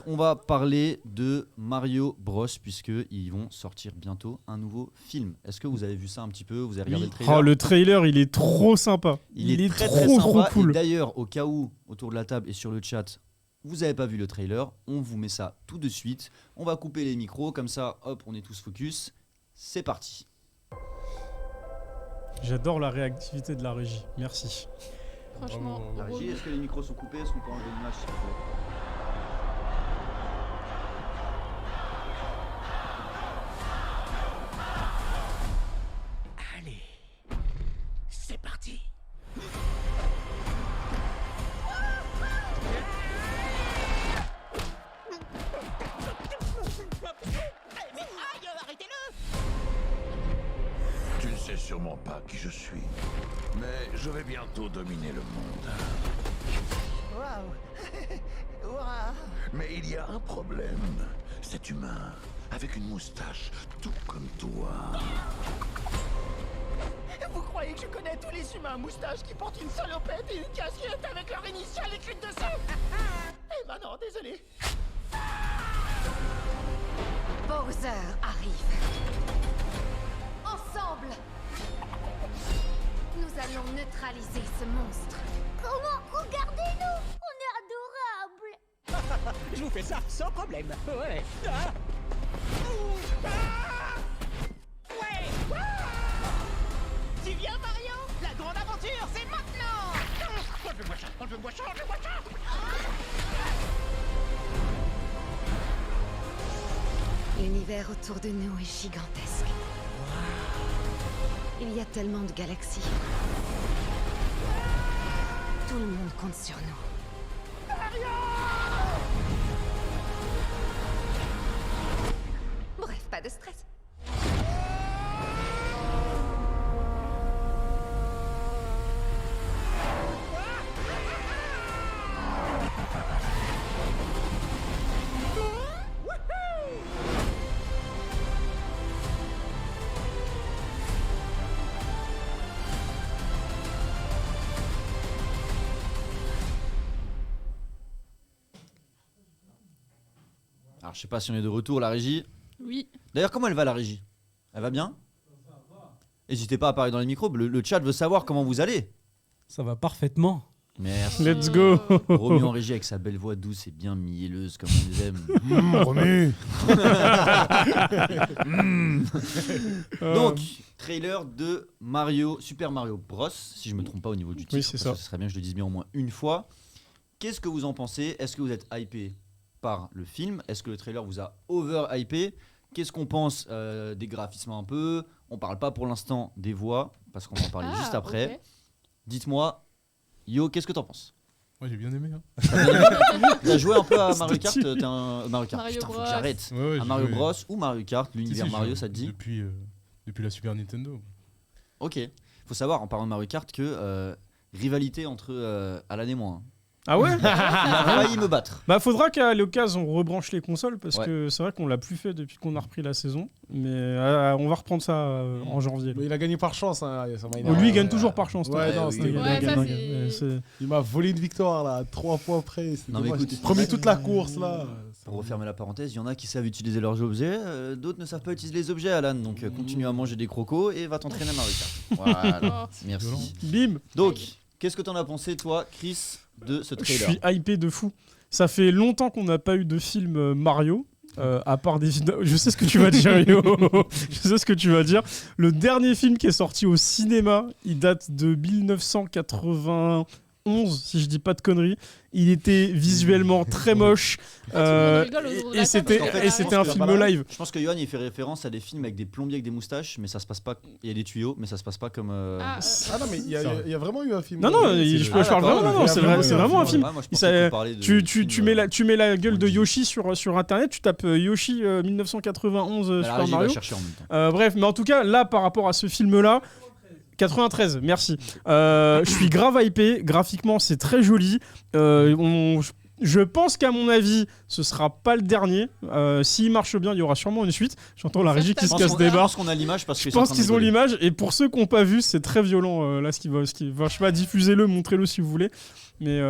On va parler de Mario Bros puisqu'ils vont sortir bientôt un nouveau film. Est-ce que vous avez vu ça un petit peu? Vous avez regardé le trailer? Oh, le trailer, il est trop sympa. Il est très, très trop sympa. cool. Et d'ailleurs, au cas où, autour de la table et sur le chat, vous n'avez pas vu le trailer, on vous met ça tout de suite. On va couper les micros, comme ça, hop, on est tous focus. C'est parti. J'adore la réactivité de la régie. Merci. Franchement, La régie, est-ce que les micros sont coupés? Est-ce qu'on peut enlever l'image s'il vous plaît? Allez, c'est parti. Mais aïe, arrêtez-le! Tu ne sais sûrement pas qui je suis, mais je vais bientôt dominer le monde. Waouh! Waouh! Mais il y a un problème. Cet humain, avec une moustache, tout comme toi. Vous croyez que je connais tous les humains à moustache qui portent une salopette et une casquette avec leur initiale écrite dessus? Eh ben non, désolé. Bowser arrive. Ensemble, nous allons neutraliser ce monstre. Comment? Regardez-nous, on est adorables. Je vous fais ça sans problème. Ouais. Ah. Ah. Ouais. Ah. Tu viens, Mario? La grande aventure, c'est maintenant. Enlevez-moi ça, enlevez-moi ça, enlevez-moi ça. L'univers autour de nous est gigantesque. Il y a tellement de galaxies. Tout le monde compte sur nous. Bref, pas de stress. Alors, je sais pas si on est de retour, la régie. oui. D'ailleurs, comment elle va, la régie? Elle va bien? N'hésitez pas à parler dans les micros, le chat veut savoir comment vous allez. Ça va parfaitement. Merci. Let's go. Romu en régie avec sa belle voix douce et bien mielleuse comme on les aime. Romu. Donc, trailer de Mario, Super Mario Bros, si je me trompe pas au niveau du titre. Oui, c'est ça. Ce serait bien que je le dise bien au moins une fois. Qu'est-ce que vous en pensez? Est-ce que vous êtes hypé par le film? Est-ce que le trailer vous a over-hypé? Qu'est-ce qu'on pense des graphismes un peu? On parle pas pour l'instant des voix, parce qu'on va en parler juste après. Ok. Dites-moi, Yo, qu'est-ce que t'en penses? Moi j'ai bien aimé. Hein. T'as joué un peu à Mario C'était Kart? stylé. T'es un Mario Kart. Mario Putain, faut que Bros. j'arrête. Ouais, Un j'ai Mario joué. Bros ou Mario Kart, Si, l'univers si, Mario, j'ai- ça te dit? Depuis la Super Nintendo. Ok. Faut savoir, en parlant de Mario Kart, que rivalité entre Alan et moi. Hein. Ah ouais? Il a failli me battre. Bah faudra qu'à l'occasion on rebranche les consoles parce Ouais. que c'est vrai qu'on l'a plus fait depuis qu'on a repris la saison. Mais on va reprendre ça en janvier. Mais il a gagné par chance. Hein. Ça m'a Bon, énervé. lui il gagne toujours par chance. toi. Ouais, non, oui, c'était- oui. Ouais, ça, dingue. c'est- Il m'a volé une victoire là, 3 fois après. Non, mais écoute, Premier toute la course là. Pour refermer la parenthèse, il y en a qui savent utiliser leurs objets, d'autres ne savent pas utiliser les objets, Alan. Donc continue à manger des crocos et va t'entraîner à Mario Kart. Voilà. Oh. Merci. Bim. Donc, qu'est-ce que t'en as pensé, toi, Chris, de ce Je trailer? suis hypé de fou. Ça fait longtemps qu'on n'a pas eu de film Mario. À part des films. Je sais ce que tu vas dire, Yo. Je sais ce que tu vas dire. Le dernier film qui est sorti au cinéma, il date de 1991, si je dis pas de conneries. Il était visuellement très moche. Tout le monde rigole autour de Et la c'était table. Parce qu'en fait, et je c'était pense un que- film live. Je pense que Johan il fait référence à des films avec des plombiers avec des moustaches, mais ça se passe pas. Il y a des tuyaux, mais ça se passe pas comme. Ah, Ah non, mais il y a vraiment eu un film. Non, non, je parle d'accord, vraiment. ok. Non, c'est vraiment un film. Ouais, moi, je pensais Ça- que tu parlais de Tu films, mets la gueule de on dit. Yoshi sur internet, tu tapes Yoshi 1991 la Super régie va Mario. chercher en même temps. Bref, mais en tout cas, là, par rapport à ce film-là, 93, merci. Je suis grave hypé. Graphiquement, c'est très joli. Je pense qu'à mon avis, ce sera pas le dernier. S'il marche bien, il y aura sûrement une suite. J'entends la régie qui Je se pense casse qu'on- des je barres. pense qu'on a l'image parce Je pense qu'ils ont l'image. Et pour ceux qui n'ont pas vu, c'est très violent. Là, ce qui va, je sais pas, diffusez-le, montrez-le si vous voulez. Mais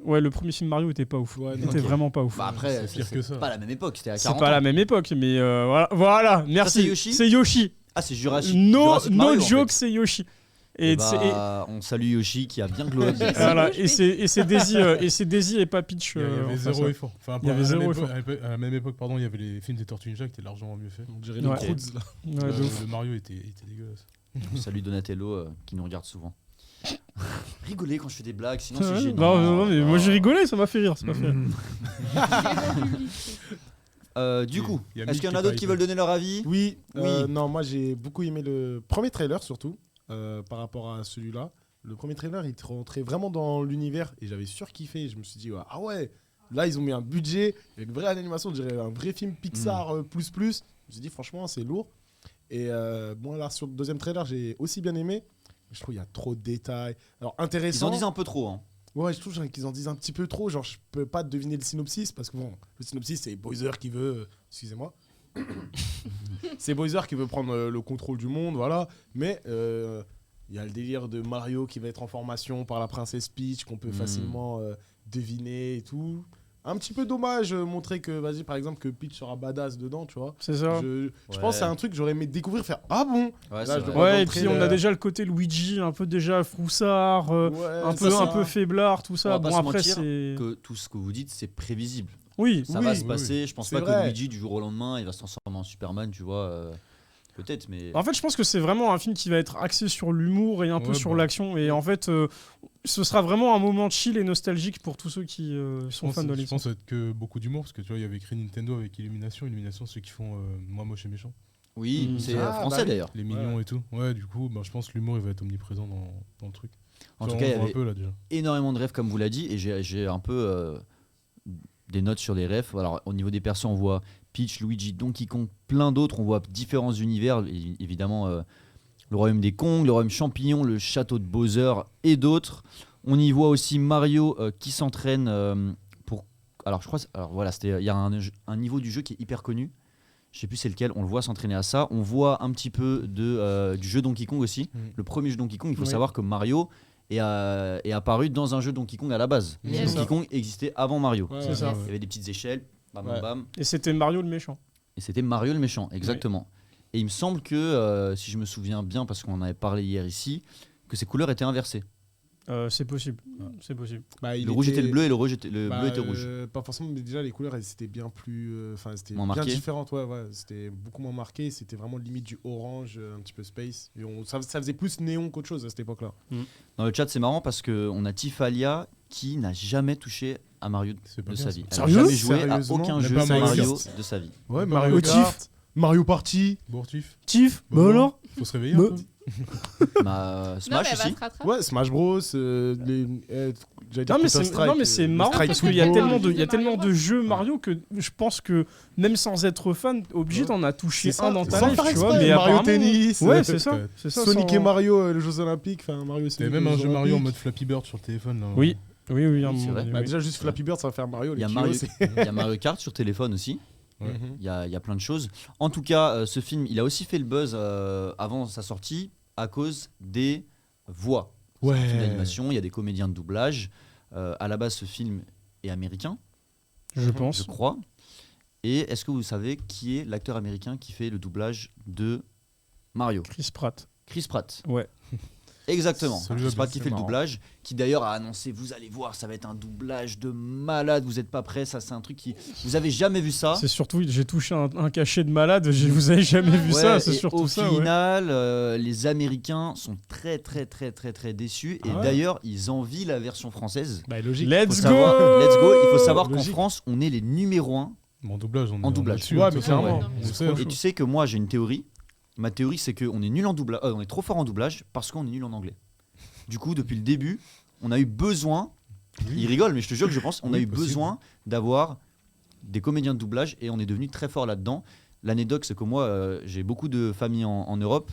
ouais, le premier film Mario était pas ouf. Ouais, Il non, était ok. vraiment pas ouf. Bah après, C'est pire que ça. pas la même époque, c'était à C'est 40 pas ans. la même époque, mais voilà, merci. c'est Yoshi C'est Yoshi. Ah, c'est Jurassic. No Jurassic Mario, en joke, fait. c'est Yoshi. Et Et, on salue Yoshi qui a bien glow up. voilà, et c'est Daisy et pas Peach. Il y avait enfin, zéro ça. effort. Enfin, Il y avait à la zéro même effort. époque- à la même époque, pardon, il y avait les films des Tortues Ninja qui étaient largement mieux faits. On dirait Ouais. les Croods, là. Ouais, de ouf. Le Mario était dégueulasse. On salue Donatello qui nous regarde souvent. Rigolez quand je fais des blagues, sinon Ouais, c'est gênant. non, mais moi j'ai rigolé, ça m'a fait rire. Du coup, Il y a est-ce qu'il y en Mick a qui d'autres est qui pas veulent donner leur avis? Oui, Oui. non, moi j'ai beaucoup aimé le premier trailer surtout par rapport à celui-là. Le premier trailer, il te rentrait vraiment dans l'univers et j'avais surkiffé. Je me suis dit, ah ouais, là ils ont mis un budget, avec une vraie animation, on dirait un vrai film Pixar plus. Je me suis dit, franchement, c'est lourd. Et bon, là sur le deuxième trailer, j'ai aussi bien aimé. Je trouve qu'il y a trop de détails. Alors Ils intéressant. en disent un peu trop. Hein. Ouais, je trouve qu'ils en disent un petit peu trop. Genre, je peux pas deviner le synopsis parce que bon, le synopsis, c'est Bowser qui veut. Excusez-moi. C'est Bowser qui veut prendre le contrôle du monde, voilà. Mais il y a le délire de Mario qui va être en formation par la princesse Peach qu'on peut facilement deviner et tout. Un petit peu dommage montrer que, vas-y, par exemple, que Peach sera badass dedans, tu vois. C'est ça. Je Ouais. pense que c'est un truc que j'aurais aimé découvrir, faire ah bon. Ouais, Là, c'est je vrai. vois dans Ouais, le et puis on a trailer. déjà le côté Luigi, un peu déjà froussard, Ouais, un ça, peu faiblard, tout On ça. va Bon, pas se après, mentir c'est. que tout ce que vous dites, c'est prévisible. Oui, Ça Oui, va se oui, passer. Je pense c'est pas vrai. que Luigi, du jour au lendemain, il va se transformer en Superman, tu vois. Peut-être, mais. En fait, je pense que c'est vraiment un film qui va être axé sur l'humour et un peu Ouais, sur bah. l'action. Et en fait, ce sera vraiment un moment chill et nostalgique pour tous ceux qui sont fans de Je licence. pense que ça va être que beaucoup d'humour parce que tu vois, il y avait écrit Nintendo avec Illumination. Illumination, ceux qui font Moi Moche et Méchant. Oui, c'est Ah, français bah oui. d'ailleurs. Les mignons et tout. Ouais, du coup, bah, je pense que l'humour il va être omniprésent dans le truc. En Ça, tout on cas, il y le voit avait un peu là déjà. énormément de rêves, comme vous l'a dit, et j'ai un peu des notes sur les rêves. Alors, au niveau des persos, on voit Peach, Luigi, Donkey Kong, plein d'autres. On voit différents univers, évidemment le royaume des Kong, le royaume champignon, le château de Bowser et d'autres. On y voit aussi Mario qui s'entraîne pour. Alors, je crois, alors voilà, il y a un niveau du jeu qui est hyper connu. Je sais plus c'est lequel. On le voit s'entraîner à ça. On voit un petit peu du jeu Donkey Kong aussi. Le premier jeu Donkey Kong, il faut Oui. savoir que Mario est apparu dans un jeu Donkey Kong à la base. C'est Donkey ça. Kong existait avant Mario. Ouais, C'est ouais. ça. Il y avait des petites échelles, bam bam Ouais. bam. Et c'était Mario le méchant. Et c'était Mario le méchant, exactement. Et il me semble que, si je me souviens bien, parce qu'on en avait parlé hier ici, que ses couleurs étaient inversées. C'est possible. C'est possible. Bah, il Le rouge était le bleu et le bleu Bah, était rouge. Pas forcément, mais déjà les couleurs elles étaient bien plus. Enfin, c'était Moins bien marquées. différentes, ouais. C'était beaucoup moins marqué. C'était vraiment limite du orange, un petit peu space. Et ça faisait plus néon qu'autre chose à cette époque-là. Dans le chat, c'est marrant parce qu'on a Tifalia qui n'a jamais touché à Mario C'est pas de bien, sa ça. vie. Elle Sérieux n'a jamais joué à Sérieusement aucun Même jeu pas Mario Mario Kart. de sa vie. Ouais, Mario Mario Kart, Kart, Mario Party. Bourtif. Tiff, Bah bah alors Faut se réveiller Bah- un peu. Bah, Non, mais Smash elle va aussi. se rattraper. Ouais, Smash Bros. J'allais dire Non mais Counter-Strike, c'est le marrant Strike parce qu'il y a Football. tellement de, il y a Mario tellement de Bros. jeux Mario que je pense que même sans être fan, obligé Ouais. t'en as touché C'est ça, un dans ta sans life, faire tu vois. exprès, Mais Mario apparemment- Tennis, Ouais, c'est ça. C'est ça. Sonic sans- et Mario, les Jeux Olympiques. Enfin, Mario et T'avais Sonic. même un les jeu Jeux Mario en Olympiques. mode Flappy Bird sur le téléphone. Là. Oui, oui, un C'est moment vrai. donné, Bah, oui. déjà, juste Flappy Bird, ça va faire Mario. Il y a les Mario, kilos, il y a Mario Kart sur téléphone aussi. Ouais. Mhm. Il y a plein de choses. En tout cas, ce film, il a aussi fait le buzz avant sa sortie à cause des voix. C'est un film d'animation, il y a des comédiens de doublage. À la base, ce film est américain, Je je pense. crois. Et est-ce que vous savez qui est l'acteur américain qui fait le doublage de Mario? Chris Pratt. Chris Pratt. Ouais. Exactement. Celui-là, Chris Pratt qui c'est fait le marrant. doublage, qui d'ailleurs a annoncé, vous allez voir, ça va être un doublage de malade, vous n'êtes pas prêts, ça c'est un truc qui... Vous avez jamais vu ça? C'est surtout, j'ai touché un cachet de malade. Vous avez jamais vu Ouais, ça, c'est et surtout au ça. Ouais. final, les Américains sont très déçus et Ah ouais. d'ailleurs ils envient la version française. Bah, logique. Faut Let's savoir, go. let's go. Il faut savoir qu'en Logique. France, on est les numéros 1. En doublage, on En est doublage. dessus, Ouais, de mais toute façon, clairement. on C'est sait, trop hein. Et tu sais que moi j'ai une théorie. Ma théorie c'est qu'on est nul en doublage, on est trop fort en doublage parce qu'on est nul en anglais. Du coup, depuis le début, on a eu besoin. Il rigole, mais je te jure que je pense, on a Oui, eu possible. besoin d'avoir des comédiens de doublage et on est devenu très fort là-dedans. L'anecdote, c'est que moi, j'ai beaucoup de familles en Europe.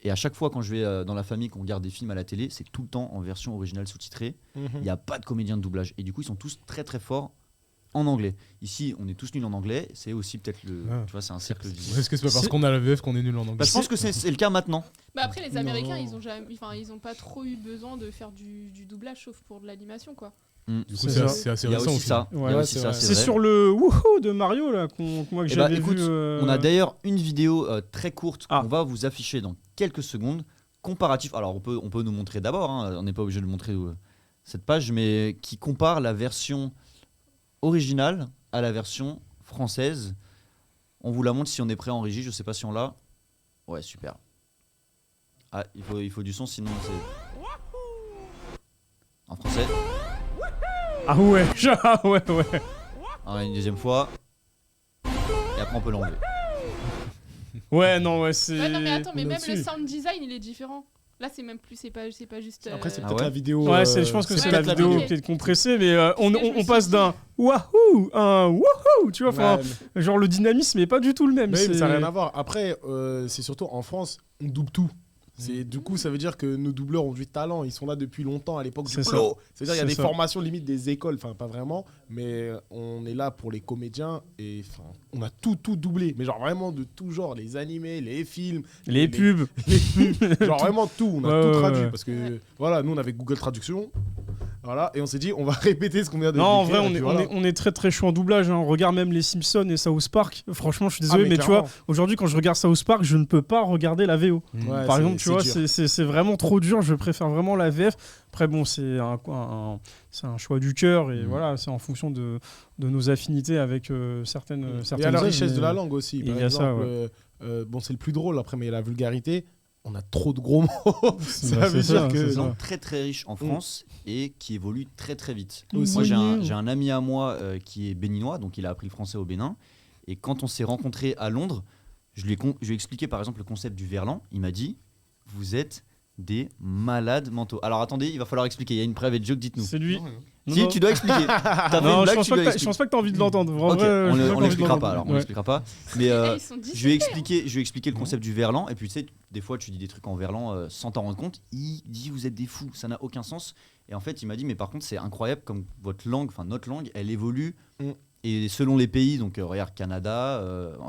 Et à chaque fois, quand je vais dans la famille, qu'on regarde des films à la télé, c'est tout le temps en version originale sous-titrée. Mhm. Il n'y a pas de comédien de doublage. Et du coup, ils sont tous très forts en anglais. Ici, on est tous nuls en anglais. C'est aussi peut-être Ah. tu vois, c'est un cercle vicieux. Est-ce que c'est pas parce C'est- qu'on a la VF qu'on est nul en anglais? Bah, je pense que c'est le cas maintenant. Bah après, les Américains, Non. ils ont pas trop eu besoin de faire du doublage, sauf pour de l'animation, quoi. Du coup, C'est c'est ça. assez Il y a récent. aussi au final. ça. Il y Ouais, a ouais, aussi c'est ça, vrai. C'est vrai. sur le wouhou de Mario là moi que Eh bah, j'avais écoute, vu. on a d'ailleurs une vidéo très courte Ah. qu'on va vous afficher dans quelques secondes. Comparatif. Alors, on peut nous montrer d'abord, hein, on n'est pas obligé de montrer cette page, mais qui compare la version originale à la version française. On vous la montre si on est prêt en régie. Je sais pas si on l'a. Ouais, super. Ah, il faut du son, sinon c'est. En français. Ah ouais, ah ouais. Ah, une deuxième fois. Et après, on peut l'enlever. Ouais, non, ouais, c'est. Ouais, non, mais attends, mais on est même le dessus. sound design, il est différent. Là, c'est même plus, c'est pas juste. Après, c'est Ah peut-être ouais la vidéo. Ouais, je pense que c'est la peut-être vidéo la qui est compressée, mais C'est ce que je me on suis passe dit. d'un wahoo à un wouhou, tu vois, enfin, Ouais, genre le dynamisme est pas du tout le même. mais oui, mais c'est- ça n'a rien à voir. Après, c'est surtout en France, on double tout. Du coup, ça veut dire que nos doubleurs ont du talent. Ils sont là depuis longtemps, à l'époque du C'est ça. flow. C'est-à-dire, il y a C'est des ça. formations limite des écoles. Enfin, pas vraiment. Mais on est là pour les comédiens. Et enfin, on a tout doublé. Mais genre vraiment de tout genre. Les animés, les films, Les pubs. les pubs. Genre vraiment tout. On a Ouais, tout ouais, traduit. ouais. Parce que, voilà, nous, on avait Google Traduction. Voilà. Et on s'est dit, on va répéter ce qu'on vient de Non, en décrire, vrai, et on puis est, voilà. on est très très chaud en doublage. Hein. On regarde même les Simpsons et South Park. Franchement, je suis Ah, désolé, mais tu vois, clairement. aujourd'hui, quand je regarde South Park, je ne peux pas regarder la VO. Mm. Ouais, Par c'est- exemple, tu c'est vois, dur. c'est vraiment trop dur. Je préfère vraiment la VF. Après, bon, c'est un choix du cœur et voilà, c'est en fonction de nos affinités avec certaines. Il y certaines a la œuvres, richesse mais- de la langue aussi. il Par y a ça, exemple, bon, c'est le plus drôle après, mais la vulgarité, on a trop de gros mots. ça Bah, veut c'est dire ça, que. c'est Une ça. langue très très riche en France et qui évolue très très vite. Oui. Moi j'ai un ami à moi qui est béninois, donc il a appris le français au Bénin. Et quand on s'est rencontrés à Londres, je lui ai expliqué par exemple le concept du verlan. Il m'a dit, vous êtes des malades mentaux. Alors attendez, il va falloir expliquer. Il y a une private joke, dites-nous. C'est lui. Non, Non, Si, non. tu dois expliquer. T'as fait une Non, je blague, pense tu pas dois que expliquer. je pense pas que t'as envie de l'entendre. En Ok, vrai, on j'ai pas envie de l'expliquera l'entendre. pas alors, on Ouais. l'expliquera pas. Mais Ils sont je lui ai expliqué le concept du verlan et puis tu sais, des fois tu dis des trucs en verlan sans t'en rendre compte. Il dit vous êtes des fous, ça n'a aucun sens. Et en fait, il m'a dit mais par contre c'est incroyable comme votre langue, enfin notre langue, elle évolue. Mm. Et selon les pays, donc regarde Canada,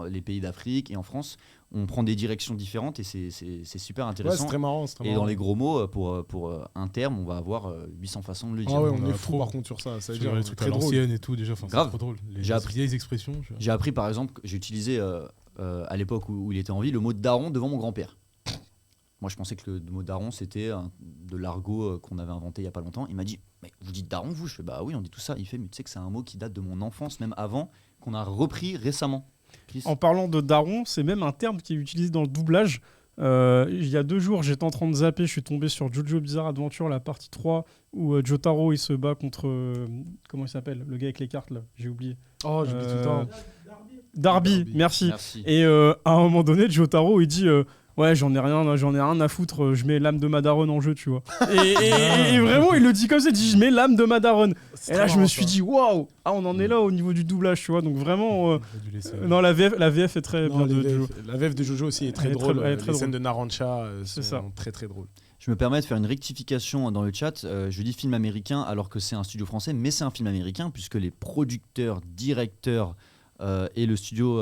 les pays d'Afrique et en France, on prend des directions différentes et c'est super Ouais, intéressant. c'est très marrant. c'est très Et marrant. dans les gros mots, pour un terme, on va avoir 800 façons de le dire. Ah ouais, On on a est fou trop. par contre sur ça. Ça veut Sur dire les trucs à très drôle. l'ancienne et tout, déjà, enfin, c'est Grave. trop drôle. Les J'ai appris. vieilles expressions. tu vois. J'ai appris par exemple, j'ai utilisé à l'époque où il était en vie le mot daron devant mon grand-père. Moi je pensais que le mot daron c'était de l'argot qu'on avait inventé il y a pas longtemps. Il m'a dit mais vous dites daron vous? Je fais bah oui on dit tout ça. Il fait mais tu sais que c'est un mot qui date de mon enfance même avant qu'on a repris récemment. Chris. En parlant de daron, c'est même un terme qui est utilisé dans le doublage. Il y a 2 jours, j'étais en train de zapper, je suis tombé sur Jojo Bizarre Adventure, la partie 3, où Jotaro il se bat contre. Comment il s'appelle? Le gars avec les cartes là, j'ai oublié. Oh, j'oublie tout le temps. Darby, merci. Merci. Et à un moment donné, Jotaro il dit ouais, j'en ai rien à foutre, je mets l'âme de ma daronne en jeu, tu vois. Et vraiment, il le dit comme ça, il dit je mets l'âme de ma daronne. C'est Et très là, je me marrant, suis ça. dit waouh, on en est là au niveau du doublage, tu vois. Donc vraiment, On a dû laisser- non, la VF est très Non, bien de Jojo. la VF de Jojo aussi est très Elle est très- drôle. elle est très Les drôle. scènes de Narancha C'est sont ça. très très drôles. Je me permets de faire une rectification dans le chat. Je dis film américain alors que c'est un studio français, mais c'est un film américain puisque les producteurs, directeurs et le studio,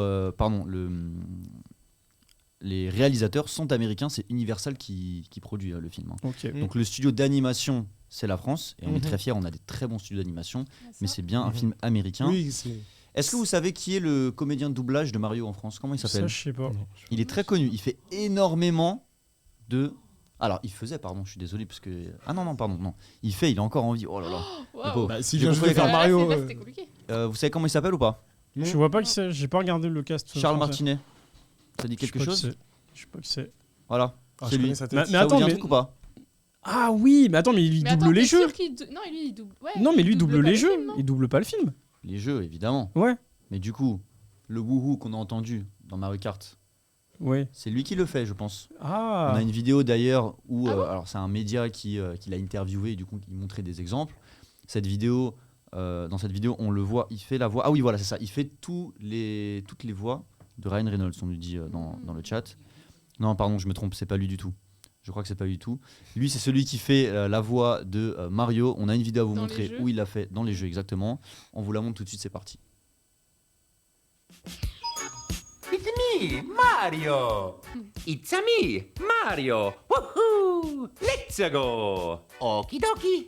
les réalisateurs sont américains. C'est Universal qui produit le film. Hein. Ok. Mm. Donc le studio d'animation, c'est la France et on est Mhm. très fiers. On a des très bons studios d'animation, mais c'est bien un Mhm. film américain. Oui, c'est. Est-ce que vous savez qui est le comédien de doublage de Mario en France? Comment il Ça, s'appelle? je sais pas. Non, Il est très connu. Il fait énormément de. Alors, il faisait, pardon, je suis désolé, parce que. Ah non, pardon, non. Il est encore en vie. Oh là là. Le Wow. pauvre. Bah, si Je je confonds vais faire les Mario. Là, c'était compliqué. Vous savez comment il s'appelle ou pas? Non. Je vois pas qui c'est, j'ai pas regardé le cast. Charles français. Martinet. Ça dit Je sais quelque pas chose? qui c'est. Je sais pas qui c'est. Voilà. Ah, c'est je lui. connais sa tête. Mais Ça attends, vous dit un mais- truc ou pas? Ah oui, mais attends, mais il Mais double attends, les t'es jeux. sûr non, lui, il double. Ouais, Non, mais lui il double pas les le jeux. film, non Il double pas le film. Les jeux, évidemment. Ouais. Mais du coup, le wouhou qu'on a entendu dans Mario Kart, Ouais. c'est lui qui le fait, je pense. On Ah. a une vidéo d'ailleurs où, Ah bon alors c'est un média qui l'a interviewé et du coup il montrait des exemples. Cette vidéo, dans cette vidéo, on le voit, il fait la voix. Ah oui, voilà, c'est ça. Il fait toutes les voix de Ryan Reynolds, on lui dit dans le chat. Non, pardon, je me trompe, c'est pas lui du tout. Je crois que c'est pas du tout. Lui, c'est celui qui fait la voix de Mario. On a une vidéo à vous Dans les montrer jeux où il l'a fait dans les jeux exactement. On vous la montre tout de suite, c'est parti. It's me, Mario. It's a me, Mario. Woohoo! Let's go. Okie dokie.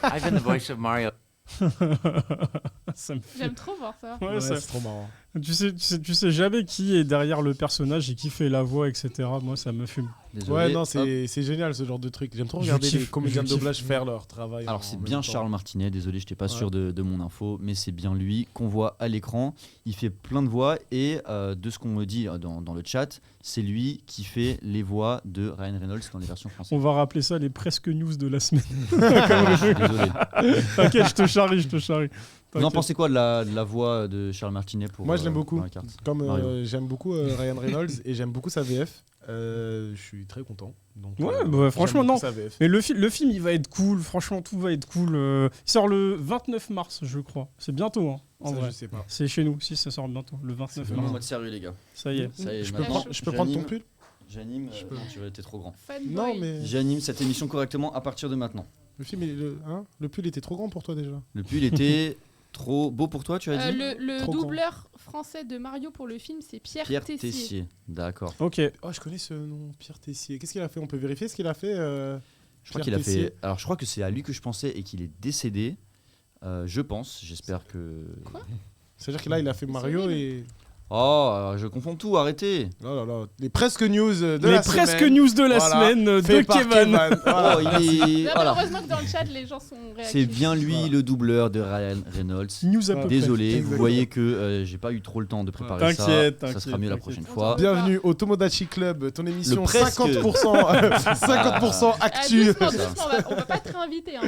I've been the voice of Mario. Ça me fait- J'aime trop voir ça. Ouais, Ouais, ça- c'est trop marrant. tu sais jamais qui est derrière le personnage et qui fait la voix, etc. Moi, ça me fume. Désolé. Ouais, non, Hop. c'est génial ce genre de truc. J'aime trop Je regarder les kiffe, comédiens je de kiffe. doublage faire leur travail. Alors c'est bien Charles Martinet, désolé, je n'étais pas sûr de mon info, mais c'est bien lui qu'on voit à l'écran. Il fait plein de voix et de ce qu'on me dit dans le chat, c'est lui qui fait les voix de Ryan Reynolds dans les versions françaises. On va rappeler ça les presque news de la semaine. Désolé. T'inquiète, je te charrie. Vous en T'inquiète. pensez quoi de la voix de Charles Martinet pour Moi, je l'aime beaucoup. Mario Kart Comme Mario. j'aime beaucoup Ryan Reynolds et j'aime beaucoup sa VF, je suis très content. Donc, Ouais, j'aime bah, franchement, beaucoup non. sa VF. Mais le film, il va être cool. Franchement, tout va être cool. Il sort le 29 mars, je crois. C'est bientôt, hein, en Ça, vrai. je sais pas. C'est chez nous, si ça sort bientôt, le 29 En mars. mode sérieux les gars. Ça y est. Ça y est, Je peux, maintenant, prendre, je peux prendre ton j'anime- pull J'anime. Je peux. Non, tu vas être trop grand. Fanboy. Non, mais J'anime cette émission correctement à partir de maintenant. le film, le pull était trop grand pour toi déjà. Le pull était trop beau pour toi, tu as dit Le Trop grand. doubleur français de Mario pour le film, c'est Pierre Tessier. Tessier. D'accord. Ok. Oh, je connais ce nom, Pierre Tessier. Qu'est-ce qu'il a fait? On peut vérifier ce qu'il a fait Je crois Pierre qu'il a Tessier. fait. Alors je crois que c'est à lui que je pensais et qu'il est décédé. Je pense. J'espère que. C'est-à-dire que là, il a fait Mario horrible. et. Oh, je confonds tout. Arrêtez. Oh là là, les presque news de Les la presque semaine. news de la Voilà, semaine de fait par Kevin. Voilà. Oh, il est. Non, mais Voilà. heureusement que dans le chat, les gens sont réactifs. C'est bien lui Voilà. le doubleur de Ryan Reynolds. News à peu près. Désolé, vous Exactement. voyez que j'ai pas eu trop le temps de préparer ça. T'inquiète, Ça sera mieux la t'inquiète. prochaine fois. Bienvenue au Tomodachi Club, ton émission Le presque. 50%, 50% Ah, actu. doucement, on va pas te réinviter. Hein.